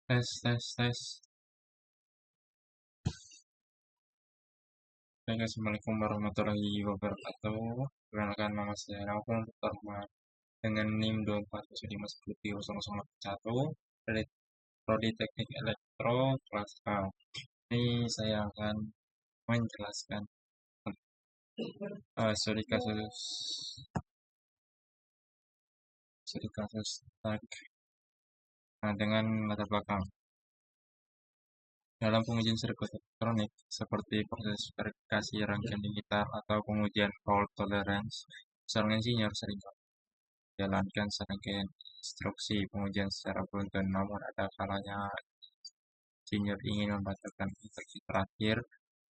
Tes, tes, tes. Oke, Assalamualaikum warahmatullahi wabarakatuh. Perkenalkan nama saya Naufal Rahman dengan NIM 24151001 dari Prodi Teknik Elektro kelas A. Ini saya akan menjelaskan studi kasus tag dengan latar belakang. Dalam pengujian sirkuit elektronik, seperti proses verifikasi rangkaian digital atau pengujian fault tolerance, seorang insinyur sering menjalankan serangkaian instruksi pengujian secara beruntun, namun ada kalanya insinyur ingin membatalkan instruksi terakhir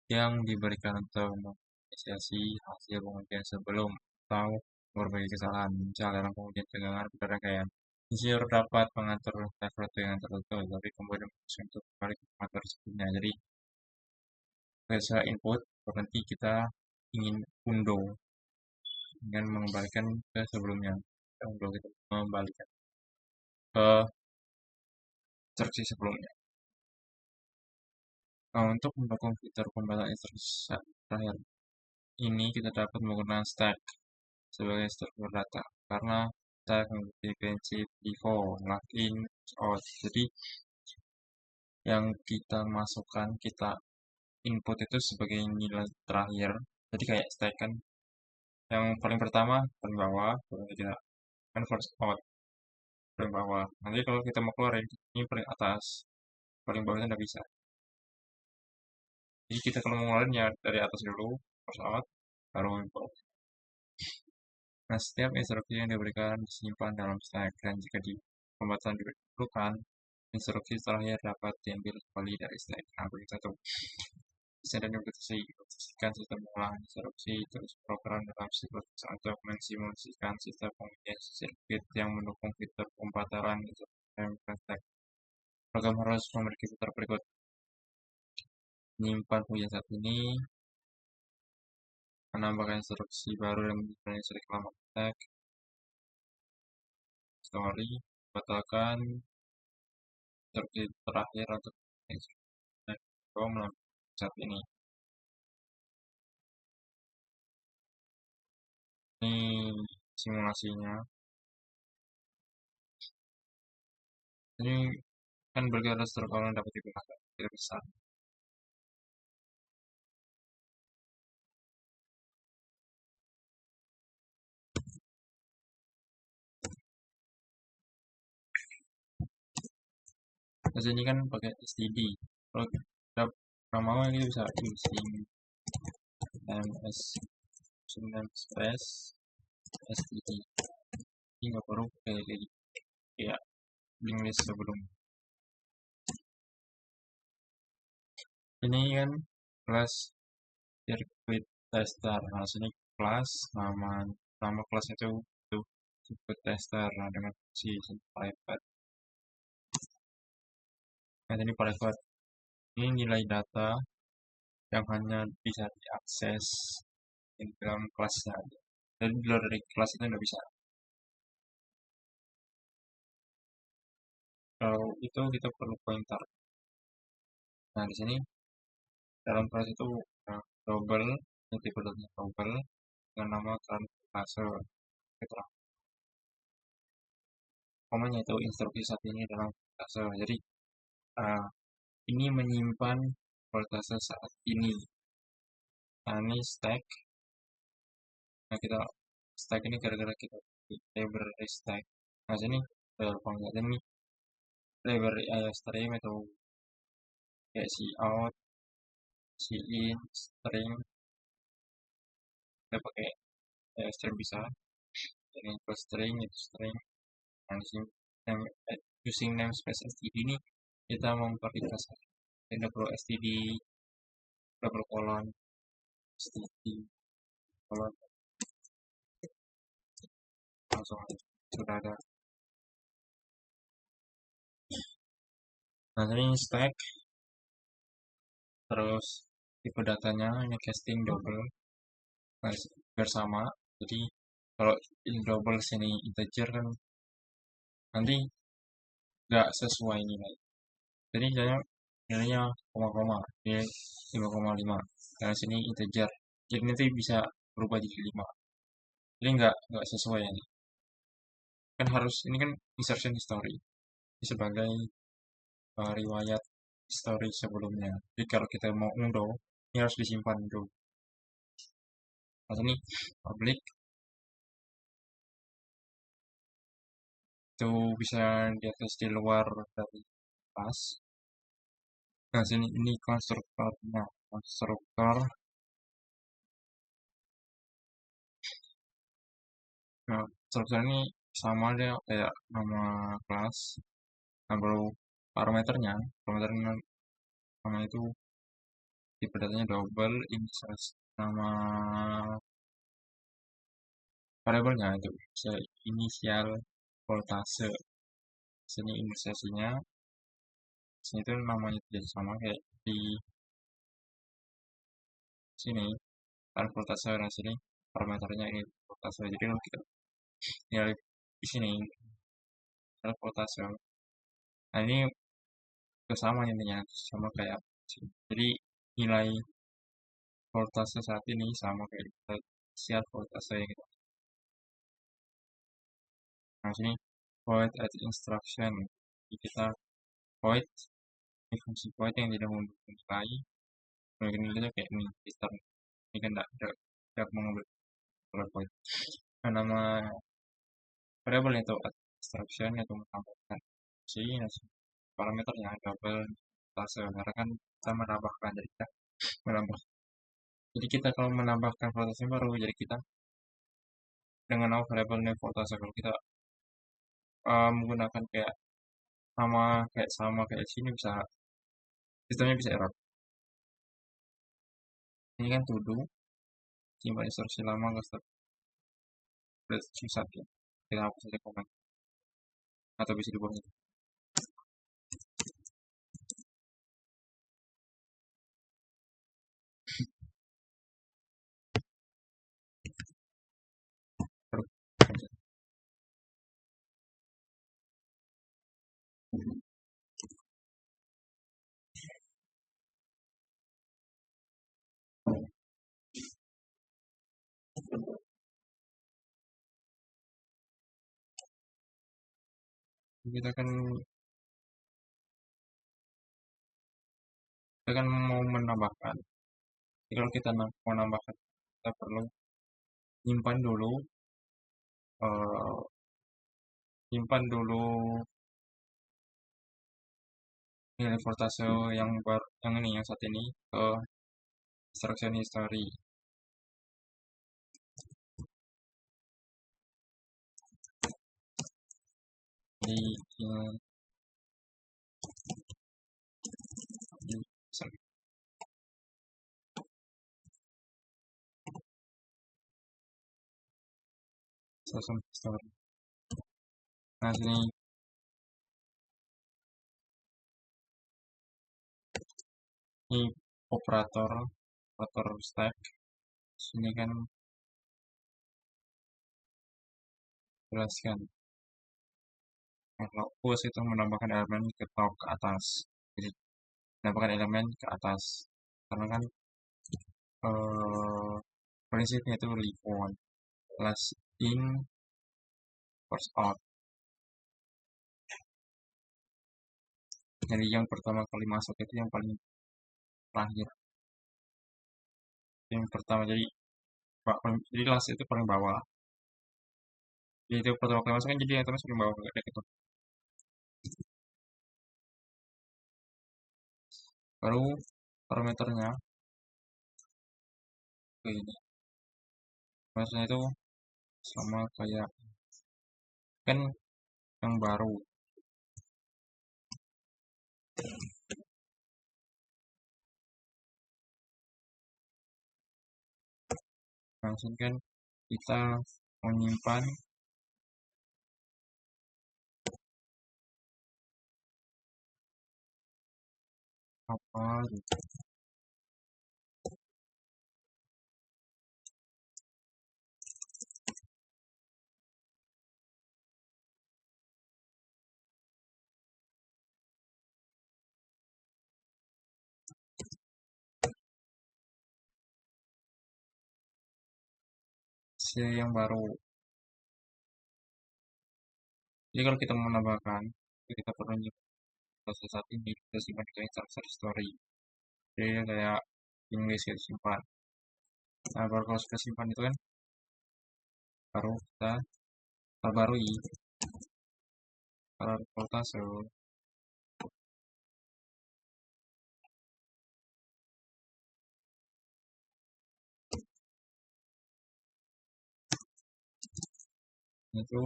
yang diberikan untuk mengapresiasi hasil pengujian sebelum atau memperbaiki kesalahan. Misal dalam pengujian tegangan pada rangkaian, insinyur dapat mengatur level tegangan tertentu, tapi kemudian memutuskan untuk kembali ke mengatur sebelumnya. Jadi, setelah input, berhenti kita ingin undo dengan mengembalikan ke sebelumnya. Undo kita mengembalikan ke instruksi sebelumnya. Nah, untuk mendukung fitur pembatalan instruksi terakhir ini, kita dapat menggunakan stack sebagai struktur data karena stack memiliki prinsip default, login, out. Jadi yang kita masukkan, kita input itu sebagai nilai terakhir. Jadi kayak stack kan, yang paling pertama paling bawah, baru kita kan first out paling bawah. Nanti kalau kita mau keluarin, ini paling atas, paling bawahnya nggak bisa. Jadi kita kalau mau ngeluarin ya dari atas dulu, first out, baru input. Nah, setiap instruksi yang diberikan disimpan dalam stack, dan jika pembatasan diperlukan, instruksi terakhir dapat diambil kembali dari stack. Nah, begitu satu. Desain dan implementasikan sistem pengolahan instruksi, terus program dalam siklus untuk mensimulasikan sistem pengujian sirkuit yang mendukung fitur pembatalan instruksi dan stack. Program harus memiliki fitur berikut: menyimpan pengujian saat ini, menambahkan instruksi baru dan menyimpan instruksi lama stack, story, batalkan instruksi terakhir untuk instruksi saat ini. Ini simulasinya. Ini kan bergaya struktur yang dapat digunakan tidak besar. Nah, ini kan pakai STD. Kalau kita mau ini bisa using MS space STD. Ini nggak perlu kayak link list sebelum. Ini kan kelas circuit tester. Nah, sini kelas nama kelas itu circuit tester. Nah, dengan fungsi private. Nah, ini private. Ini nilai data yang hanya bisa diakses di dalam kelasnya aja. Jadi di luar dari kelas itu nggak bisa. Kalau itu kita perlu pointer. Nah, di sini dalam kelas itu double, ini tipe double dengan nama class keterangan. Komanya itu instruksi saat ini dalam klase. Jadi ini menyimpan voltase saat ini. Nah, ini stack. Nah, kita stack ini gara-gara kita library stack. Nah, sini ini library stream itu kayak si out, si in, string. Kita pakai string bisa. Ini string itu string. Nah, di sini using namespace std ini kita memperluas double std double colon std colon langsung sudah ada. Nah, ini stack, terus tipe datanya ini casting double, nah, bersama. Jadi kalau in double sini integer kan nanti nggak sesuai nilai. Jadi saya nilainya koma-koma, dia 5,5. Karena sini integer. Jadi nanti bisa berubah jadi 5. Jadi nggak sesuai ini. Kan harus ini kan insertion history. Ini sebagai riwayat history sebelumnya. Jadi kalau kita mau undo, ini harus disimpan dulu. Nah ini public itu bisa diakses di luar dari kelas. Nah sini ini konstruktornya. Konstruktor. Nah, konstruktor ini sama dia kayak nama kelas. Nah, baru parameternya nama itu tipe datanya double inisialis nama variabelnya itu bisa inisial voltase. Sini inisiasinya, sini itu namanya tidak sama kayak di sini. Ada voltase dan sini parameternya ini voltase. Jadi kalau kita nilai di sini ada voltase. Nah ini sama intinya sama kayak sini. Jadi nilai voltase saat ini sama kayak inisial voltase yang kita. Nah sini void at instruction. Jadi kita void ini fungsi void yang tidak memulai mungkin nilainya kayak ini return ini kan tidak mengambil void. Nah, nama variable itu at instruction itu menambahkan fungsi parameternya double voltase karena kan kita menambahkan jadi kita menambah jadi kita kalau menambahkan voltase baru jadi kita dengan nama variable name voltase kalau kita menggunakan kayak nama kayak sama kayak sini bisa sistemnya bisa error. Ini kan to do simpan instruksi lama nggak start susah ya kita hapus saja komen atau bisa dibuang itu baru kita kan mau menambahkan. Jadi kalau kita mau menambahkan kita perlu simpan dulu eh, simpan dulu nilai voltase yang yang ini yang saat ini ke instruction history. Jadi sorry, instruction history. Nah sini ini operator stack. Sini kan jelaskan. Nah, kalau push itu menambahkan elemen ke top ke atas. Jadi menambahkan elemen ke atas. Karena kan eh, prinsipnya itu leave one last in first out. Jadi yang pertama kali masuk itu yang paling terakhir. Yang pertama jadi last itu paling bawah. Jadi itu pertama kali masuk kan jadi yang terus paling bawah kayak gitu. Baru parameternya ke ini. Parameternya itu sama kayak kan yang baru. Langsung kan kita menyimpan apa gitu. yang baru. Jadi kalau kita mau menambahkan, kita perlu proses saat ini kita simpan ke instruction story. Jadi kayak English kita simpan. Nah baru kalau sudah simpan itu kan baru kita perbarui kalau voltase itu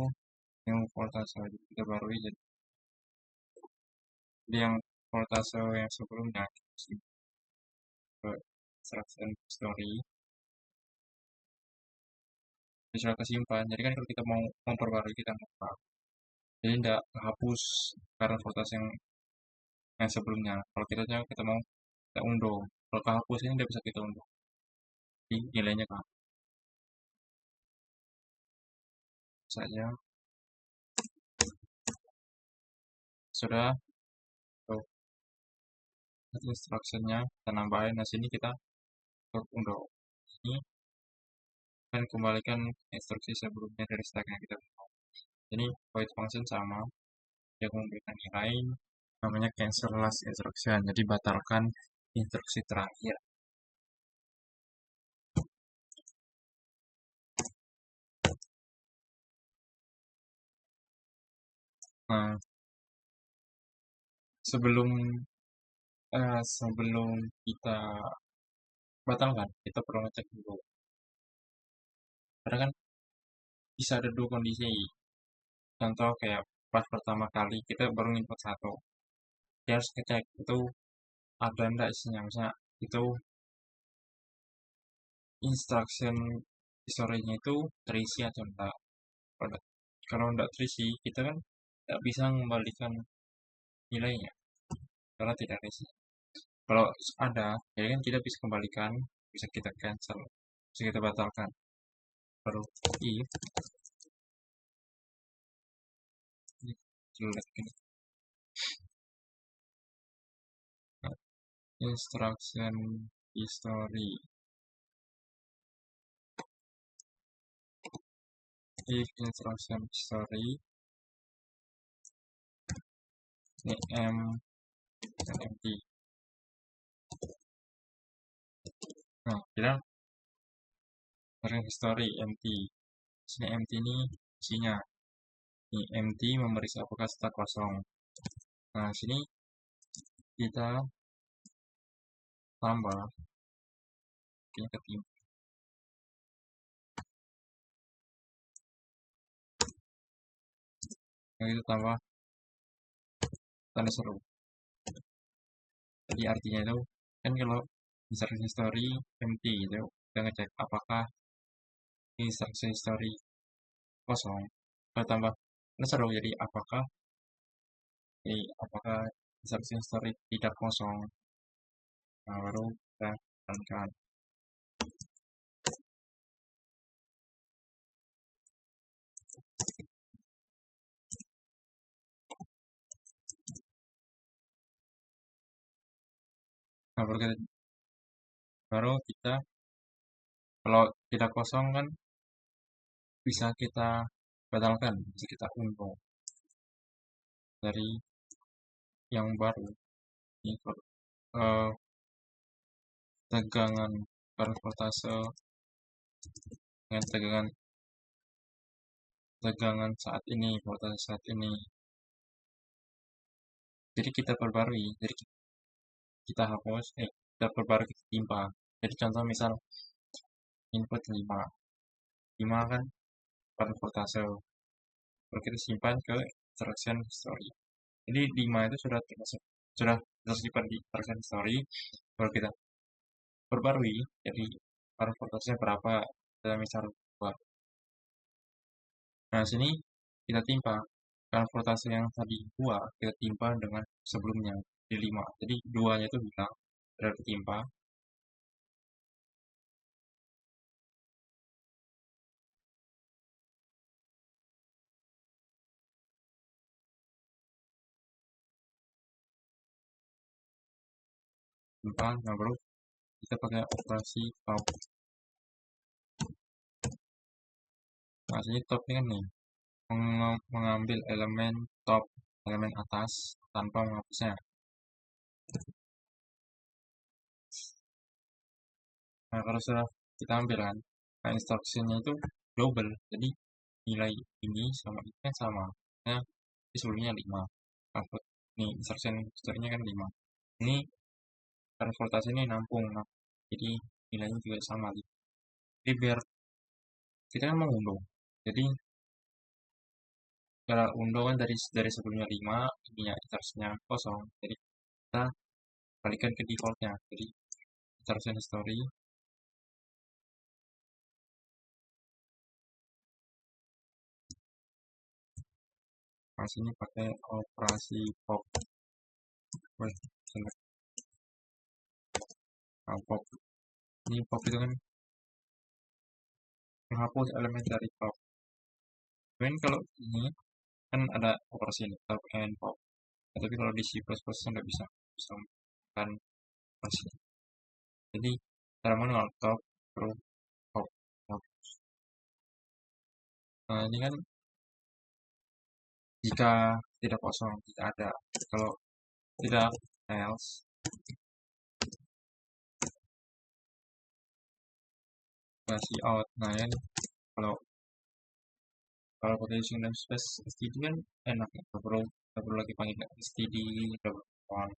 yang voltase kita barui jadi yang voltase yang sebelumnya ke instruction story sudah kesimpan. Jadi kan kalau kita mau memperbarui kita buka, jadi tidak hapus karena voltase yang sebelumnya. Kalau kita mau kita unduh, kalau kehapus ini tidak bisa kita unduh. Jadi nilainya kehapus saja. Sudah tuh instructionnya kita nambahin. Nah sini kita unduh ini dan kembalikan instruksi sebelumnya dari stack yang kita buat. Jadi void function sama yang memberikan nilai namanya cancel last instruction. Jadi batalkan instruksi terakhir. Nah, sebelum sebelum kita batalkan, kita perlu ngecek dulu. Karena kan bisa ada dua kondisi. Contoh kayak pas pertama kali kita baru input satu. Dia harus ngecek itu ada enggak isinya. Misalnya itu instruction historinya itu terisi atau enggak. Kalau enggak terisi, kita kan tidak bisa mengembalikan nilainya karena tidak terisi. Kalau ada, ya kan kita bisa kembalikan, bisa kita cancel, bisa kita batalkan. Baru if jelek ini instruction history if instruction history ini m dan empty. Nah kita instruction history empty. Sini empty ini isinya. Ini empty memberi apakah stack kosong. Nah sini kita tambah ini ketimpa. Yang itu tambah tanda seru. Jadi artinya itu kan kalau instruction history empty itu kita ngecek apakah instruction history kosong. Kalau tambah tanda seru jadi apakah instruction history tidak kosong. Nah baru kita tekankan. Nah baru kita kalau tidak kosong kan bisa kita batalkan, bisa kita unduh dari yang baru. Ini tegangan garis voltase dengan tegangan saat ini, voltase saat ini. Jadi kita perbarui, jadi kita hapus, kita perbarui, kita timpa. Jadi contoh misal input 5 kan garis voltase, lalu kita simpan ke instruction history. Jadi 5 itu sudah tersimpan di instruction history, baru kita perbarui, jadi garis voltasenya berapa, dalam misal 2. Nah, sini kita timpa transportasi yang tadi 2 kita timpa dengan sebelumnya di 5. Jadi 2-nya itu hilang, sudah ketimpa. Timpa, nah baru kita pakai operasi pop. Nah, sini top ini kan nih, mengambil elemen top, elemen atas, tanpa menghapusnya. Nah, kalau sudah kita ambil kan, nah instruksinya itu double. Jadi, nilai ini sama ini kan sama. Nah, ini sebelumnya 5. Output, nih, instruction historinya kan 5. Ini transportasi ini nampung. Nah, jadi, nilainya juga sama. Jadi, biar kita kan mau unduh. Jadi, cara unduh kan dari sebelumnya 5, ininya instruksinya kosong. Jadi, kita balikan ke defaultnya. Jadi, instruction history pas ini pakai operasi pop. Wih, jelek. Nah, pop. Ini pop itu kan menghapus elemen dari pop. Dan kalau ini kan ada operasi ini, top and pop. Nah, tapi kalau di C++ nggak bisa menggunakan operasi. Jadi, cara manual top, terus pop, pop. Nah, ini kan jika tidak kosong, tidak ada. Kalau tidak, else. Kasih out. Nah, ya, kalau kalau pakai using namespace std kan enak ya. Nggak perlu lagi panggil std double one.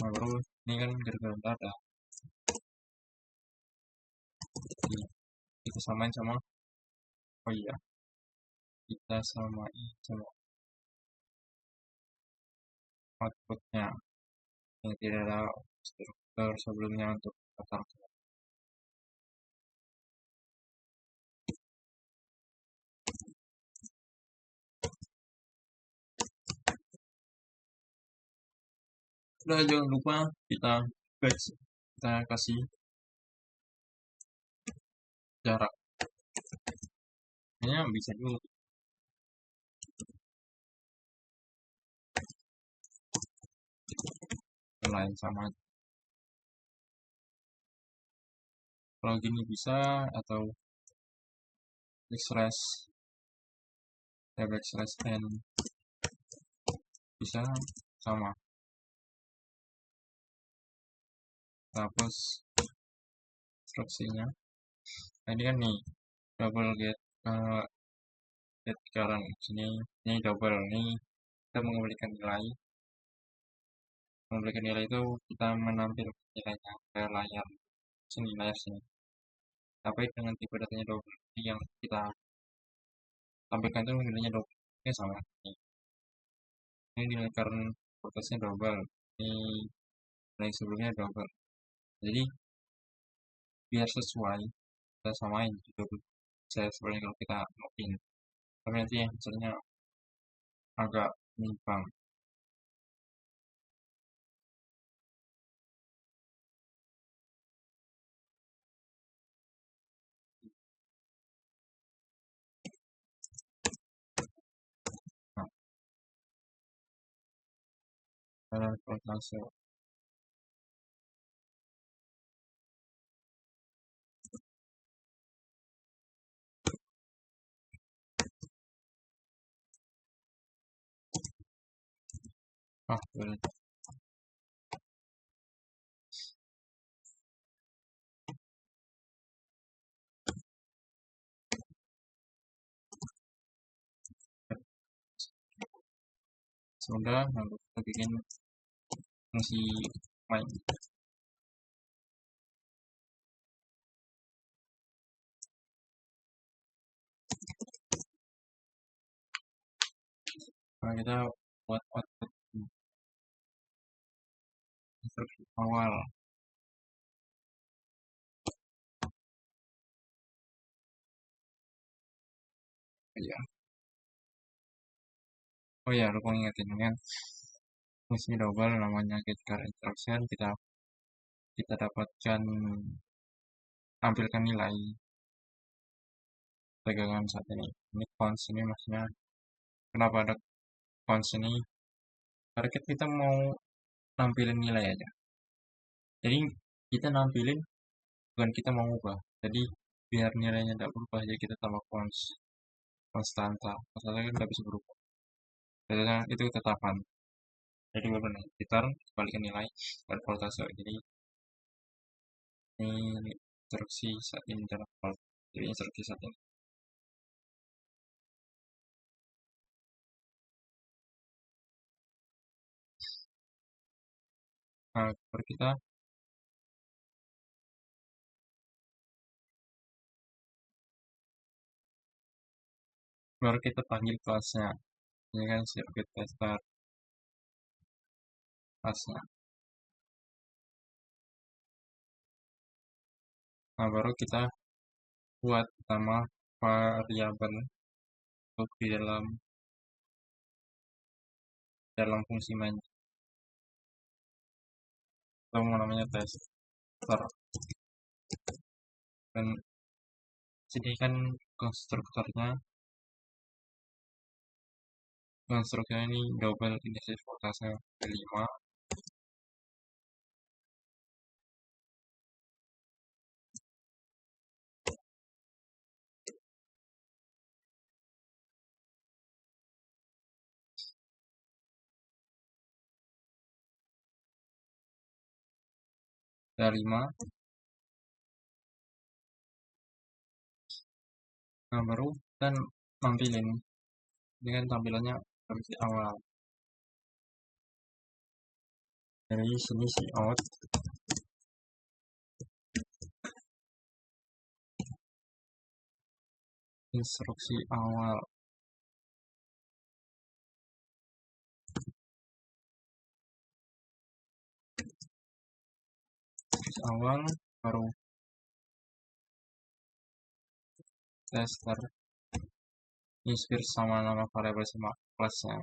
Nah, baru ini kan gara-gara nggak ada. Jadi, kita samain sama, oh iya, kita samain sama outputnya yang tidak ada struktur sebelumnya untuk kata. Udah, jangan lupa kita kita kasih jarak. Ini bisa juga yang lain sama aja. Kalau gini bisa, atau backslash ya backslash n bisa sama. Terus instruksinya. Nah, ini kan nih double get get current sini, ini double nih, kita mengembalikan nilai itu kita menampilkan nilainya ke layar sini. Tapi dengan tipe datanya double, ini yang kita tampilkan itu nilainya double. Ini sama. Ini nilai current voltasenya double. Ini nilai sebelumnya double. Jadi biar sesuai, kita samain double. Saya sebenarnya kalau kita login. Tapi nanti yang hasilnya agak menyimpang. Nah, cara voltase. Boleh. Sudah, lalu kita bikin fungsi main. Nah, kita buat output instruksi awal. Ya. Oh ya, lupa ingetin kan fungsi double namanya get current instruction, kita dapatkan tampilkan nilai dagangan saat ini. Ini cons ini maksudnya kenapa ada cons ini? Target kita mau nampilin nilai aja. Jadi kita nampilin bukan kita mau ubah. Jadi biar nilainya tidak berubah jadi kita tambah konstanta kan nggak bisa berubah, biasanya itu tetapan. Jadi benar return balikin nilai dan voltase. Jadi ini instruksi saat ini dalam volt. Jadi instruksi saat ini. Nah, baru kita panggil kelasnya. Ini kan circuit tester kelasnya. Nah, baru kita buat nama variabel untuk di dalam fungsi main. Itu namanya tester. Dan sini kan konstruktornya ini double index voltase 5 dari 5. Nah, baru kan nampilin ini kan tampilannya versi awal. Dari sini si out instruksi awal. Awal baru tester inspir sama nama variabel sama kelasnya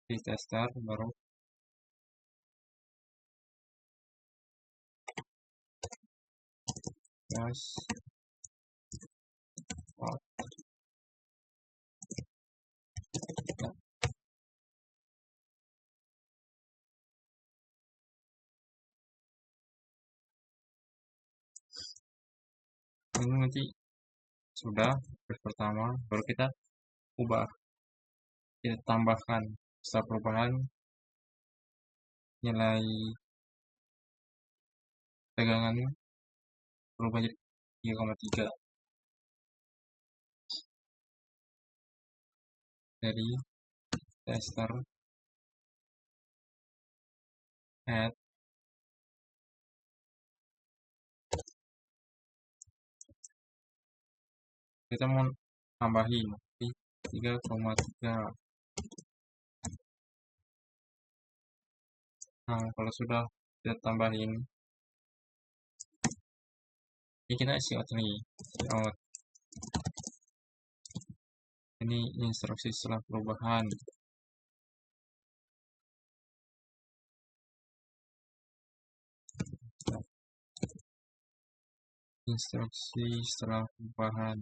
di tester baru yes out. Ini nanti sudah pertama baru kita tambahkan setelah perubahan nilai tegangan berubah jadi 3,3 dari tester add kita mau tambahin 3,3. Nah, kalau sudah kita tambahin ini kita isi out nih, out. Ini instruksi setelah perubahan. Instruksi setelah perubahan.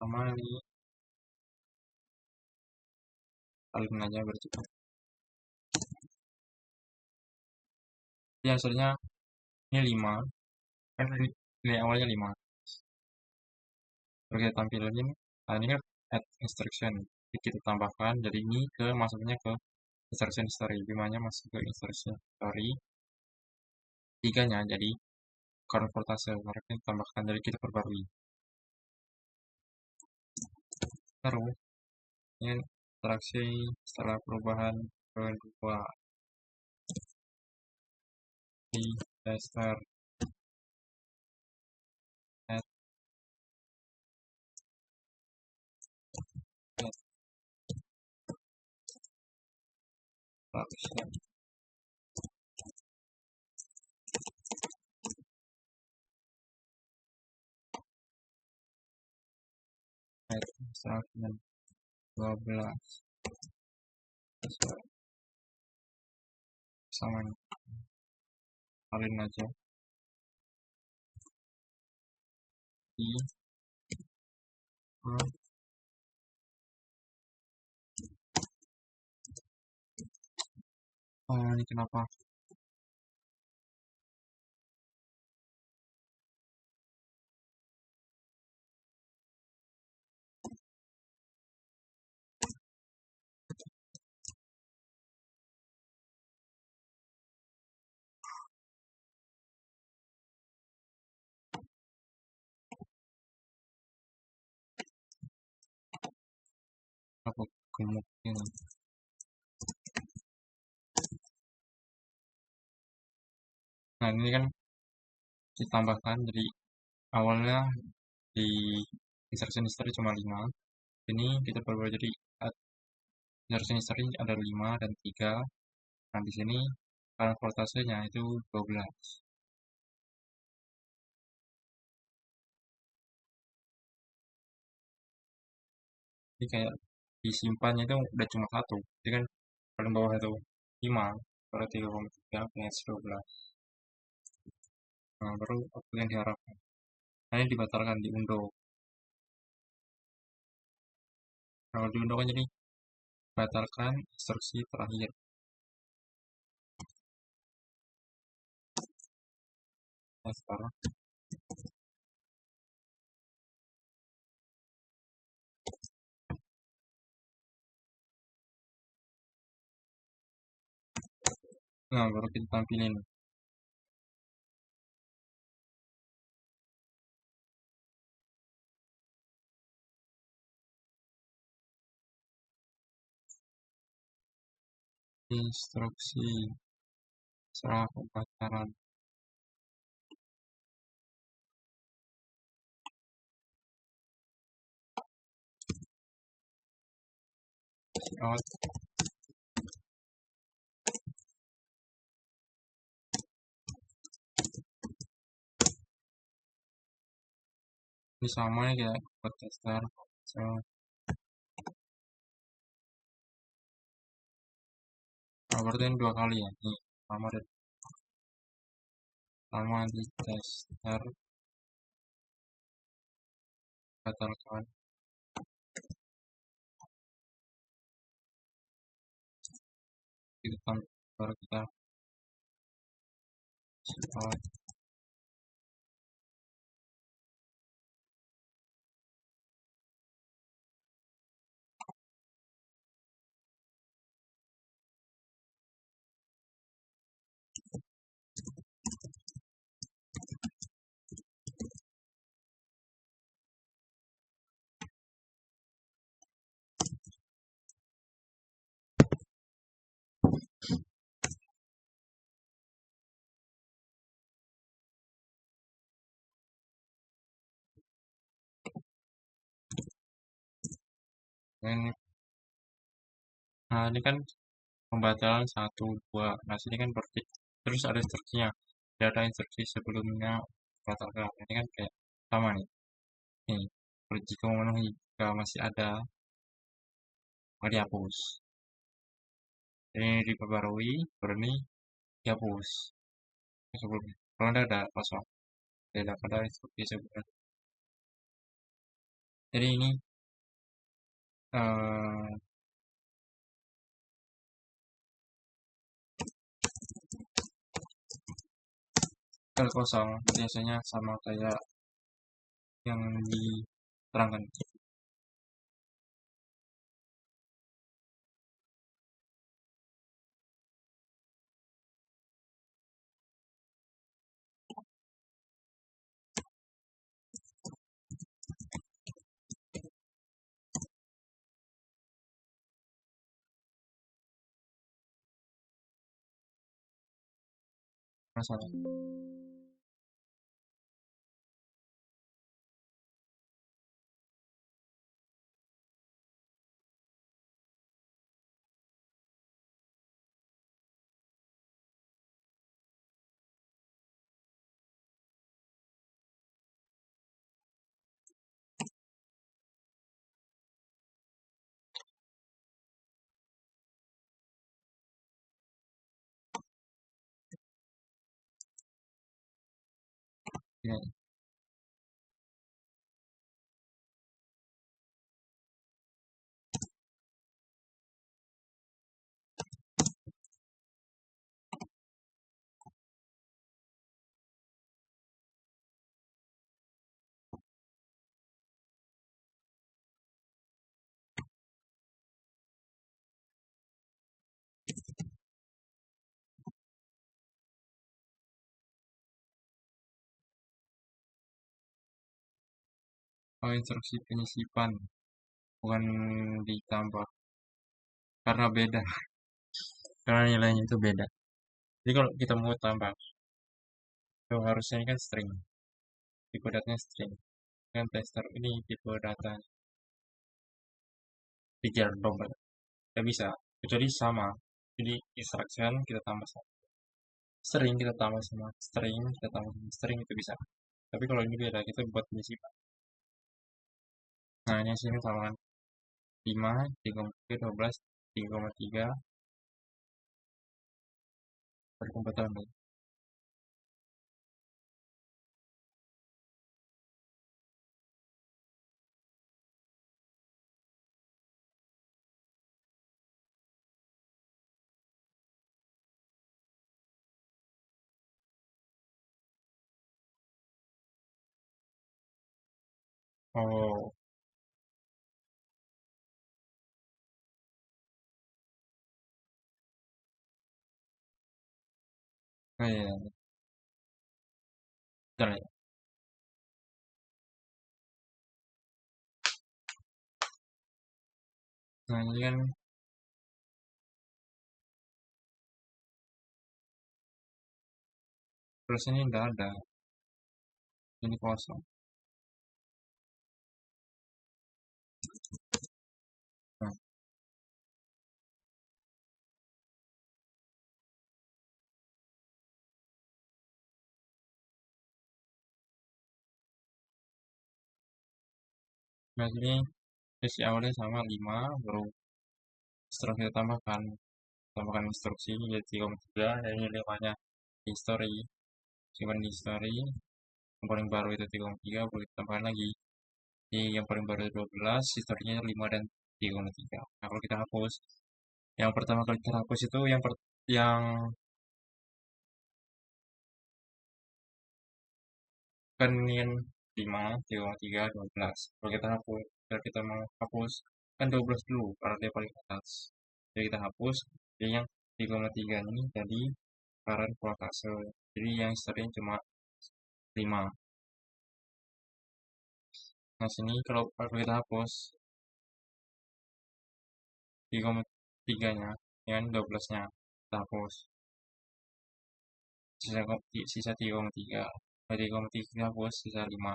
Sama ini kalian aja bercukup. Jadi hasilnya ini 5. Kan nilai awalnya 5. Terus kita tampilin ini. Nah, ini kan add instruction. Jadi kita tambahkan jadi ini masuknya ke instruction history. 5-nya masuk ke instruction history. 3-nya jadi current voltase. Maka kita tambahkan jadi kita perbarui. Terus ini instruksi setelah perubahan kedua di tester add instruction add instruction 12 sama kalian aja di Hmm, oh, ini kenapa? Kenapa gemuk ini? Nah, ini kan ditambahkan, jadi awalnya di instruction history cuma 5. Ini kita perbuat jadi instruction history ada 5 dan 3. Nah, di sini current voltasenya itu 12. Jadi kayak disimpannya itu udah cuma satu. Jadi kan paling bawah itu 5, baru 3,3 plus 12. Nah, baru apa yang diharapkan. Nah, ini dibatalkan, diunduh. Kalau diunduh kan jadi batalkan instruksi terakhir. Nah, sekarang, nah baru kita tampilin instruksi setelah pembatalan out. Ini sama ya kayak buat tester. So, nah, berarti ini 2 kali ya. Ini sama dan sama di tester batalkan. Kita baru kita out. Ini, nah ini kan pembatalan 1, 2. Nah sini kan berarti terus ada instruksinya. Tidak ada instruksi sebelumnya batalkan. Ini kan kayak sama nih. Nih, jika memenuhi, jika masih ada, maka dihapus. Ini diperbarui, baru ini dihapus sebelumnya. Kalau ada kosong, tidak ada instruksi sebelumnya. Jadi ini eh sel kosong biasanya sama kayak yang diterangkan. Masalah. Ya, Oh, instruksi penyisipan, bukan ditambah. Karena beda, karena nilainya itu beda. Jadi kalau kita mau tambah, itu harusnya ini kan string. Tipe datanya string. Kan tester ini tipe data tiga double. Tidak bisa, kecuali sama. Jadi instruction kita tambah sama. String kita tambah sama string, kita tambah sama string itu bisa. Tapi kalau ini beda, kita buat penyisipan. Nah, ini sini sama kan. 5, 3,3, 12, 3,3, berkomputer nih. Oh, oh iya, iya. Bentar ya. Nah, ini kan terus ini udah ada, ini kosong. Nah, nah sini isi awalnya sama 5, baru setelah kita tambahkan instruksi jadi 3,3, dan ini 5-nya history, simpan di history, yang paling baru itu 3,3, baru kita tambahkan lagi. Jadi yang paling baru 12, historinya 5 dan 3,3. Nah, kalau kita hapus, yang pertama kali kita hapus itu yang kan ini kan 5, 3,3, 12. Kalau kita hapus, kalau kita mau hapus, kan 12 dulu, karena dia paling atas. Jadi kita hapus, jadi yang 3,3 ini jadi current voltase. Jadi yang historinya cuma 5. Nah, sini kalau kita hapus 3,3-nya, ya kan 12-nya kita hapus. Sisa 3,3. Nah, 3,3 kita hapus, sisa 5.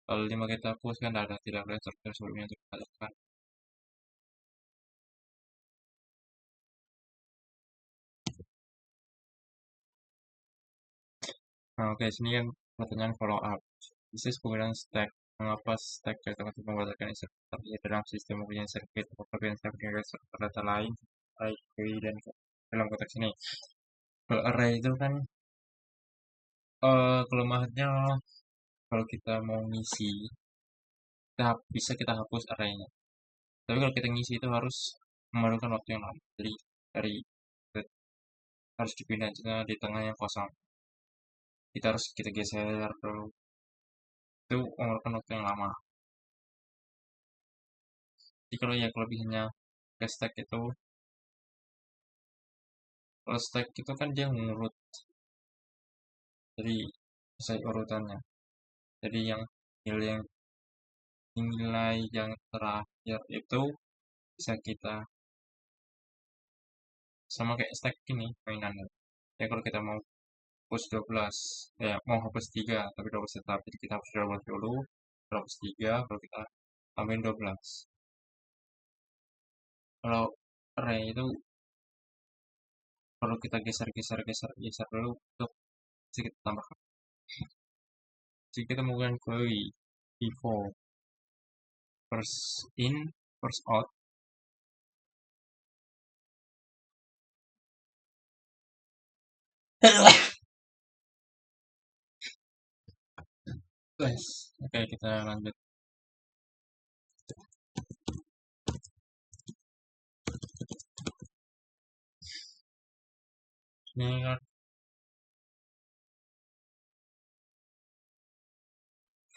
Kalau 5 kita hapus kan tidak ada struktur sebelumnya untuk kita lakukan. Nah, oke, sini kan pertanyaan follow up. Bisnis penggunaan stack. Mengapa stack data untuk membuatkan instruksi dalam sistem mempunyai sirkuit atau perbedaan stack dengan struktur data lain, array dan dalam konteks ini. Kalau array itu kan kelemahannya kalau kita mau ngisi, bisa kita hapus arraynya. Tapi kalau kita ngisi itu harus memerlukan waktu yang lama. Jadi dari harus dipindah di tengah yang kosong. Kita geser dulu. Itu memerlukan waktu yang lama. Jadi kalau ya kelebihannya ke stack itu, kalau stack itu kan dia ngurut, jadi sesuai urutannya. Jadi yang nilai yang nilai yang terakhir itu bisa kita sama kayak stack ini mainannya. Ya kalau kita mau hapus 12, ya mau hapus 3 tapi 12 tetap, jadi kita hapus 12 dulu, hapus 3, baru kita tambahin 12. Kalau array itu perlu kita geser dulu untuk sedikit tambahkan. Jadi kita menggunakan query before first in first out. Guys, oke kita lanjut. Ini kan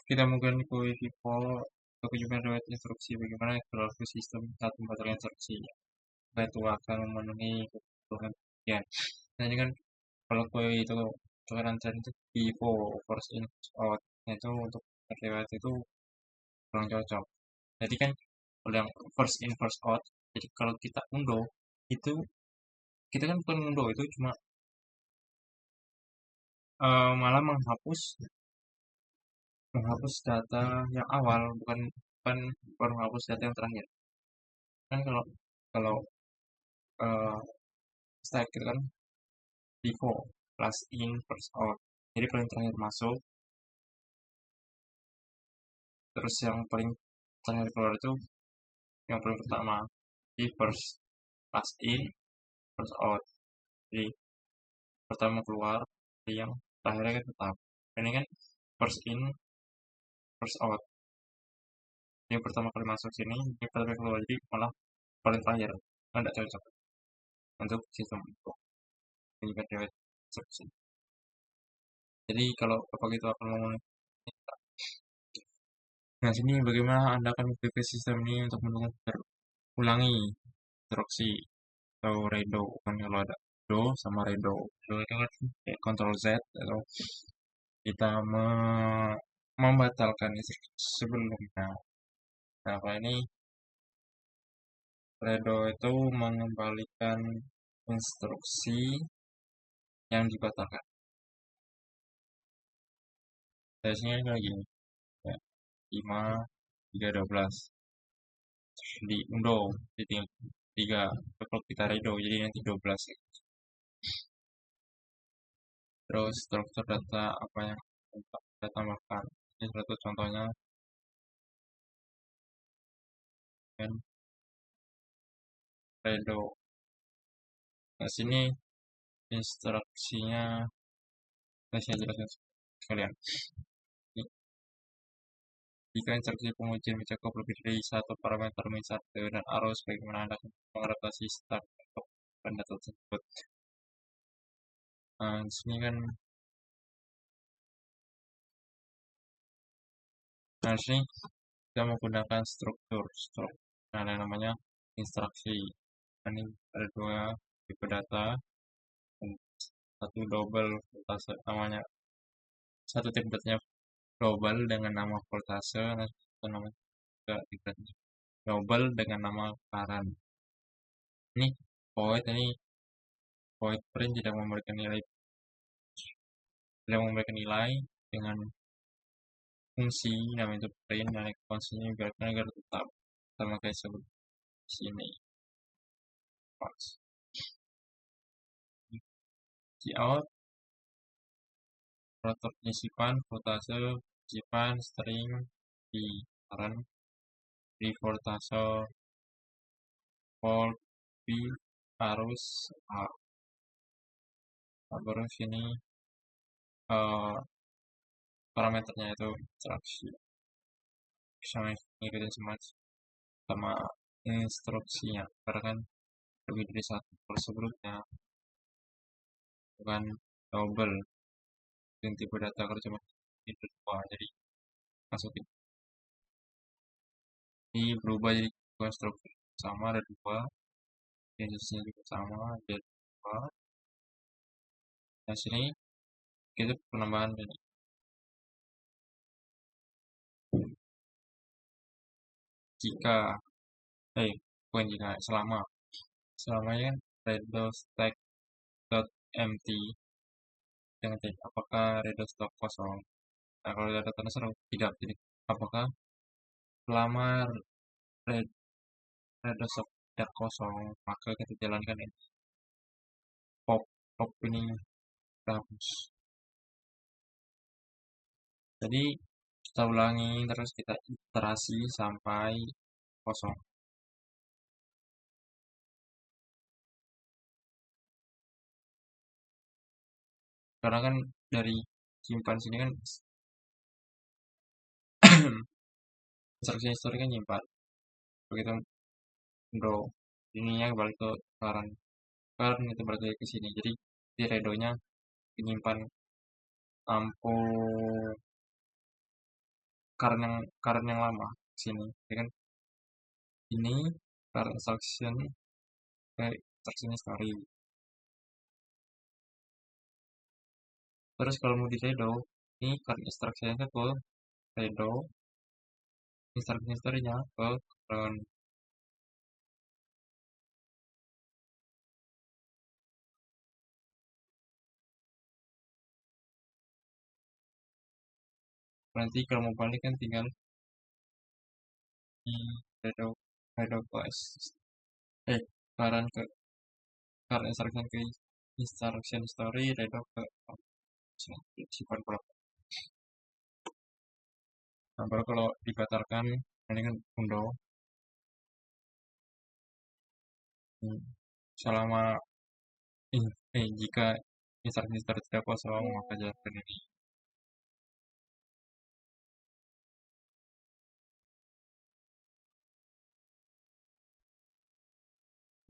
kita menggunakan query before untuk kunjungan riwayat instruksi bagaimana berlaku sistem saat membatalkan instruksi. Itu akan memenuhi kebutuhan sekian. Nah, ini kan kalau query itu kan itu before first in first out. Nah, itu untuk riwayat itu kurang cocok. Jadi kan kalau yang first in first out, jadi kalau kita undo itu kita kan bukan undo itu cuma malah menghapus data yang awal, bukan bukan bukan menghapus data yang terakhir. Kan kalau kalau eh, stack itu kan default last in first out. Jadi paling terakhir masuk, terus yang paling terakhir keluar itu yang paling pertama. Di first last in first out. Jadi pertama keluar, jadi yang terakhirnya kan tetap. Ini kan first in first out. Yang pertama kali masuk sini, yang pertama kali keluar, jadi malah paling terakhir. Kan tidak cocok untuk sistem itu. Menyiapkan dewet instruksi. Jadi kalau Bapak gitu akan ngomong, nah sini bagaimana Anda akan mengaktifkan sistem ini untuk mendukung terulangi instruksi atau redo. Kan kalau ada do sama redo. Do itu kan kayak Ctrl Z atau kita membatalkan instruksi sebelumnya. Nah, kalau ini redo itu mengembalikan instruksi yang dibatalkan. Biasanya kayak gini, ya, 5, 3, 12. Di undo, jadi tinggal 3. Kalau kita redo, jadi nanti 12. Terus struktur data apa yang kita tambahkan. Ini satu contohnya, kan, redo. Nah, sini instruksinya, saya jelaskan sekalian. Jika instruksi pengujian mencakup lebih dari satu parameter metode dan arus, bagaimana Anda akan mengadaptasi stack untuk data tersebut. Nah, di sini kan, nah di sini kita menggunakan struktur. Nah, yang namanya instruksi. Ini ada dua tipe data, dan satu double voltase namanya, satu tipe datanya global dengan nama voltase, dan satu namanya juga tipe datanya global dengan nama current. Ini void print tidak memberikan nilai dengan fungsi namanya itu print, dan fungsinya biarkan agar tetap sama kayak sebelum sini. Cout operator penyisipan voltase, penyisipan string di current di voltase volt B arus A. Nah, baru sini eh, parameternya itu instruksi, bisa ngikutin sama instruksinya karena kan lebih dari satu. Kalau sebelumnya bukan double, yang tipe data kalau cuma itu dua, jadi masukin ini berubah jadi konstruksi sama, ada dua, jenisnya juga sama, ada dua. Nah sini kita penambahan ini, jika bukan jika, selamanya kan redo stack dot empty dengan cek apakah redo stok kosong. Nah kalau ada tanda seru tidak, jadi apakah selama redo stok tidak kosong, maka kita jalankan ini pop pop ini hapus. Jadi kita ulangi terus, kita iterasi sampai kosong. Karena kan dari simpan sini kan instruksi history kan nyimpan. Begitu draw ininya balik ke current, itu balik lagi ke sini. Jadi di redonya menyimpan lampu current yang lama sini. Jadi kan ini current instruction ke instruction history. Terus kalau mau di redo, ini current instruction ke redo instruction story-nya ke current. Nanti kalau mau balik kan tinggal di redo class current ke current instruction ke instruction story redo ke simpan kalau. Nah, baru kalau dibatalkan ini kan undo. Selama jika instruksi tidak kosong maka jalankan ini.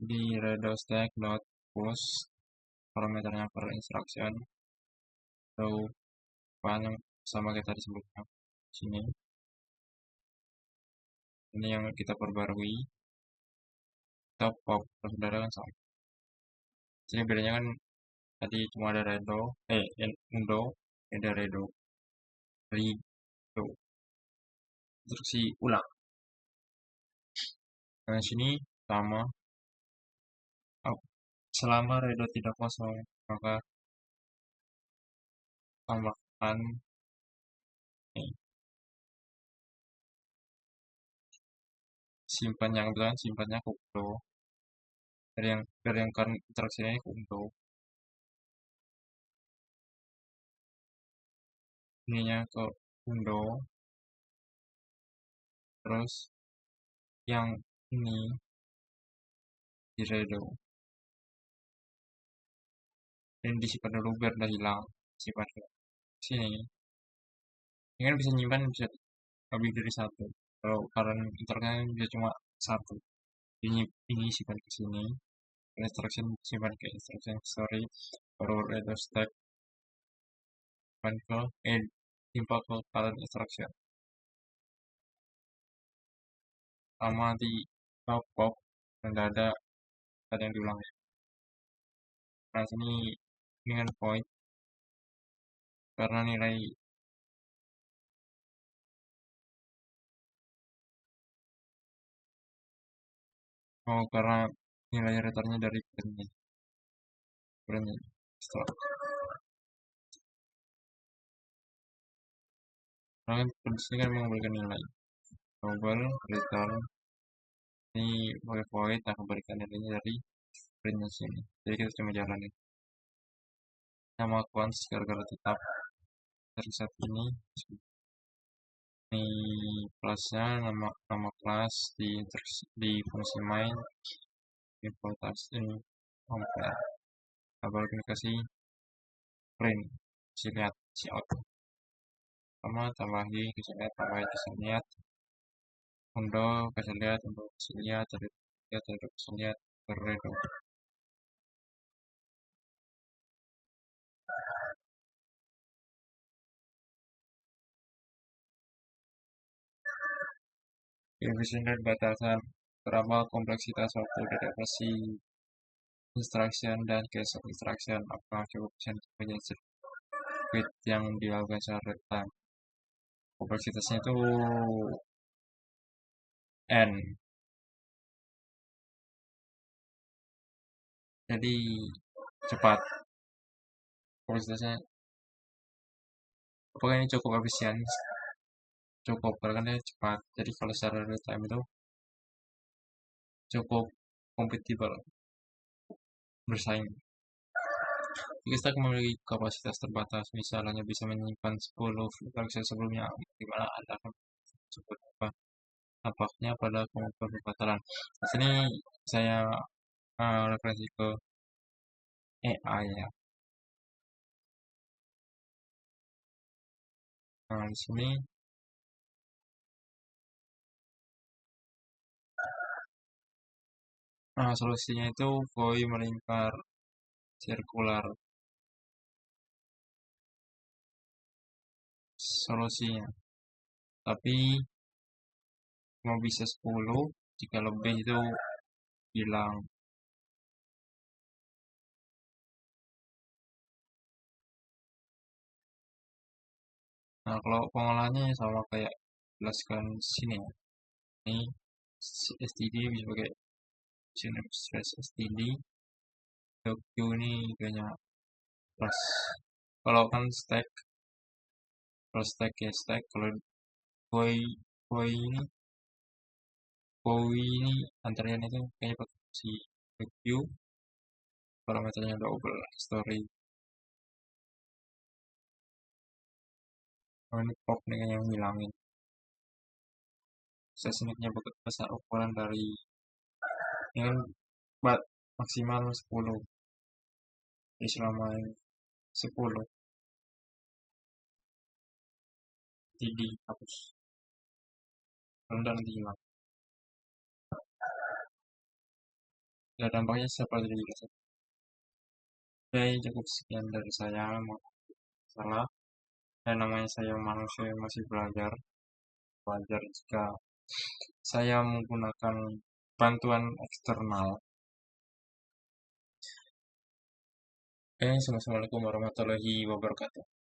Di redo stack dot push parameternya per instruction atau yang sama kita disebutkan sini. Ini yang kita perbarui. Top pop saudara kan sama. Jadi bedanya kan tadi cuma ada redo undo, ada redo instruksi ulang. Nah sini sama. Selama redo tidak kosong maka tambahkan simpannya ke undo dari yang current interaksinya ke undo, ininya ke undo, terus yang ini di redo dan disimpan dulu biar udah hilang. Simpan ke sini ini kan bisa nyimpan bisa lebih dari satu. Kalau current interaksinya bisa cuma satu, ini simpan ke sini, instruction simpan ke instruction story, baru redo stack simpan ke simpan ke current instruction sama di pop dan ada yang diulang. Nah sini dengan point karena nilai karena nilai returnnya dari print setelah karena kan sini kan memberikan nilai global return ini pakai void akan berikan nilainya dari printnya sini. Jadi kita cuma jalanin nama cons gara-gara tetap dari saat ini kelasnya nama kelas di fungsi main implementasi ini compare baru kita kasih print si lihat si out sama tambahin kasih lihat undo kasih lihat redo. Revision dan batasan berapa kompleksitas waktu adaptasi instruction dan case of instruction, apakah cukup punya sirkuit yang dilakukan secara real time. Kompleksitasnya itu n, jadi cepat. Kompleksitasnya apakah ini cukup efisien? Cukup karena kan dia cepat, jadi kalau secara real time itu cukup kompatibel bersaing. Jika stack memiliki kapasitas terbatas, misalnya bisa menyimpan 10 instruksi sebelumnya, di mana Anda akan sebut nampaknya pada kemampuan pembatalan. Di sini saya referensi ke AI ya. Nah, di sini solusinya itu koi melingkar sirkular. Solusinya. Tapi mau bisa 10, jika lebih itu hilang. Nah, kalau pengolahannya sama kayak jelaskan sini ya. Ini STD bisa pakai Genome Stress STD. Q ini banyak plus. Kalau kan stack, kalau stack ya stack. Kalau boy boy ini antrian itu kayaknya pakai si Q. Parameternya double story. Oh, ini pop nih yang ngilangin. Seismicnya besar ukuran dari ini kan maksimal 10. Jadi selama 10 dihapus. Rendah nanti hilang. Ya dampaknya seperti itu. Oke, cukup sekian dari saya. Salah. Dan namanya saya manusia yang masih belajar. Belajar jika saya menggunakan bantuan eksternal. Assalamualaikum warahmatullahi wabarakatuh.